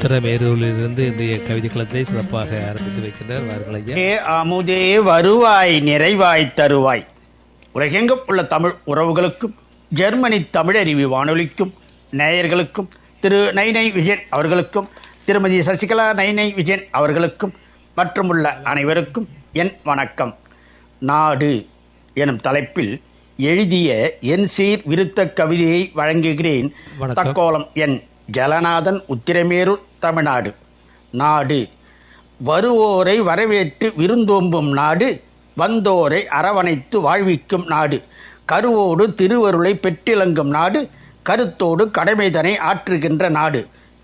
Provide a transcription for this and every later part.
உத்திரமேரூரிலிருந்து இன்றைய கவிதை களத்தை சிறப்பாக ஆரம்பித்து வைக்கின்றார். வாருங்கள் ஐயா. அமுதே வருவாய் நிறைவாய் தருவாய். உலகெங்கும் உள்ள தமிழ் உறவுகளுக்கும் ஜெர்மனி தமிழறிவி வானொலிக்கும் நேயர்களுக்கும் திரு நைனை விஜயன் அவர்களுக்கும் திருமதி சசிகலா நைனை விஜயன் அவர்களுக்கும் மற்றும் உள்ள அனைவருக்கும் என் வணக்கம். நாடு எனும் தலைப்பில் எழுதிய என் சீர் விருத்த கவிதையை வழங்குகிறேன். தக்கோலம் என் ஜலநாதன், உத்திரமேரூர், தமிழ்நாடு. நாடு வருவோரை வரவேற்று விருந்தோம்பும் நாடு, வந்தோரை அரவணைத்து வாழ்விக்கும் நாடு, கருவோடு திருவருளை பெற்றிலங்கும் நாடு, கருத்தோடு கடமைதனை ஆற்றுகின்ற நாடு,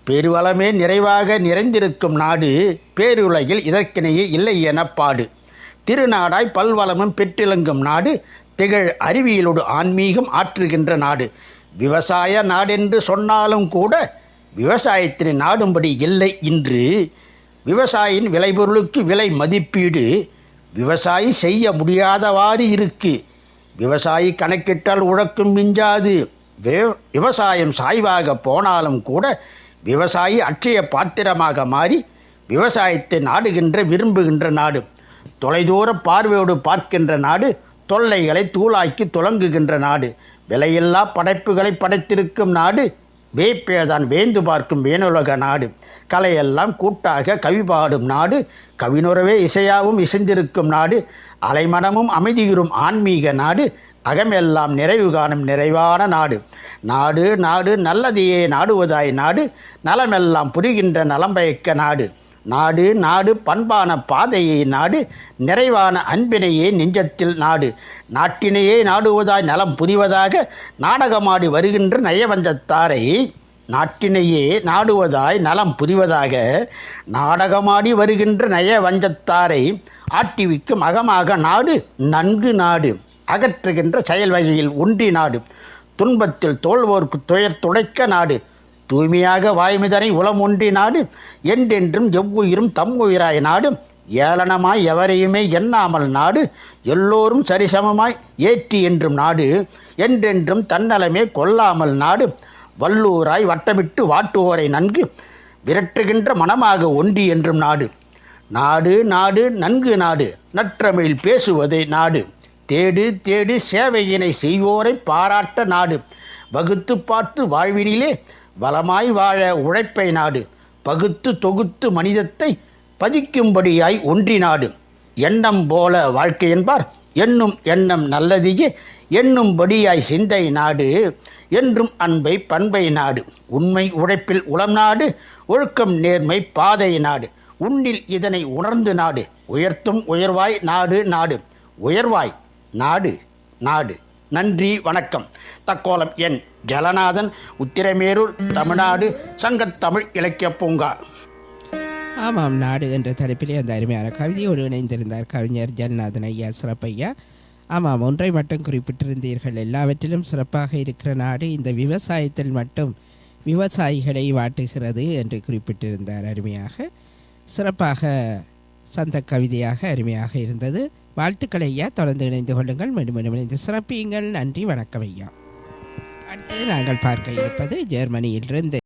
பெருவளமே நிறைவாக நிறைந்திருக்கும் நாடு, பேருலகில் இதற்கினையே இல்லை என பாடு, திருநாடாய் பல்வளமும் பெற்றிலங்கும் நாடு, திகழ் அறிவியலோடு ஆன்மீகம் ஆற்றுகின்ற நாடு, விவசாய நாடென்று சொன்னாலும் கூட விவசாயத்தினை நாடும்படி இல்லை இன்று, விவசாயியின் விளைபொருளுக்கு விலை மதிப்பீடு விவசாயி செய்ய முடியாதவாறு இருக்கு, விவசாயி கணக்கிட்டால் உழக்கும் மிஞ்சாது, விவசாயம் சாய்வாக போனாலும் கூட விவசாயி அட்சய பாத்திரமாக மாறி விவசாயத்தை நாடுகின்ற விரும்புகின்ற நாடு, தொலைதூர பார்வையோடு பார்க்கின்ற நாடு, தொல்லைகளை தூளாக்கி துலங்குகின்ற நாடு, விலையில்லா படைப்புகளை படைத்திருக்கும் நாடு, வேப்பேதான் வேந்து பார்க்கும் வேணுலக நாடு, கலையெல்லாம் கூட்டாக கவி பாடும் நாடு, கவினுறவே இசையாவும் இசைந்திருக்கும் நாடு, அலைமனமும் அமைதியுறும் ஆன்மீக நாடு, அகமெல்லாம் நிறைவு காணும் நிறைவான நாடு, நாடு நாடு நல்லதையே நாடுவதாய் நாடு, நலமெல்லாம் புரிகின்ற நலம் பயக்க நாடு, நாடு நாடு பண்பான பாதையை நாடு, நிறைவான அன்பினையே நெஞ்சத்தில் நாடு, நாட்டினையே நாடுவதாய் நலம் புரிவதாக நாடகமாடி வருகின்ற நயவஞ்சத்தாரை, நாட்டினையே நாடுவதாய் நலம் புரிவதாக நாடகமாடி வருகின்ற நயவஞ்சத்தாரை ஆட்டிவிக்கும் அகமாக நாடு, நன்கு நாடு, அகற்றுகின்ற செயல் வகையில் ஒன்றி நாடு, துன்பத்தில் தோல்வோர்க்கு துயர் துடைக்க நாடு, தூய்மையாக வாய்மிதனை உளம் ஒன்றி நாடு, என்றென்றும் எவ்வுயிரும் தம் உயிராய் நாடு, ஏளனமாய் எவரையுமே எண்ணாமல் நாடு, எல்லோரும் சரிசமமாய் ஏற்றி என்றும் நாடு, என்றென்றும் தன்னலமே கொல்லாமல் நாடு, வல்லூராய் வட்டமிட்டு வாட்டுவோரை நன்கு விரட்டுகின்ற மனமாக ஒன்றி என்றும் நாடு, நாடு நாடு நன்கு நாடு, நற்றமிழில் பேசுவதே நாடு, தேடு தேடு சேவையினை செய்வோரை பாராட்ட நாடு, வகுத்து பார்த்து வாழ்வினிலே வளமாய் வாழ உழைப்பை நாடு, பகுத்து தொகுத்து மனிதத்தை பதிக்கும்படியாய் ஒன்றி நாடு, எண்ணம் போல வாழ்க்கை என்பார் எண்ணும் எண்ணம் நல்லதையே எண்ணும்படியாய் சிந்தை நாடு, என்றும் அன்பை பண்பை நாடு, உண்மை உழைப்பில் உளம் நாடு, ஒழுக்கம் நேர்மை பாதை நாடு, உன்னில் இதனை உணர்ந்து நாடு, உயர்த்தும் உயர்வாய் நாடு நாடு, உயர்வாய் நாடு நாடு. நன்றி, வணக்கம். தக்கோலம் என் ஜலநாதன், உத்திரமேரூர், தமிழ்நாடு, சங்கத்தமிழ் இலக்கிய பூங்கா. ஆமாம், நாடு என்ற தலைப்பிலே அந்த அருமையான கவிதையோடு இணைந்திருந்தார் கவிஞர் ஜலநாதன் ஐயா, சிறப்பையா. ஆமாம், ஒன்றை மட்டும் குறிப்பிட்டிருந்தீர்கள், எல்லாவற்றிலும் சிறப்பாக இருக்கிற நாடு இந்த விவசாயத்தில் மட்டும் விவசாயிகளை வாட்டுகிறது என்று குறிப்பிட்டிருந்தார். அருமையாக சிறப்பாக சந்த கவிதையாக அருமையாக இருந்தது. வாழ்த்துக்கள் ஐயா, தொடர்ந்து இணைந்து கொள்ளுங்கள், மீண்டும் இணைந்து சிறப்பியுங்கள். நன்றி, வணக்கம் ஐயா. அடுத்து நாங்கள் பார்க்க இருப்பது ஜெர்மனியிலிருந்து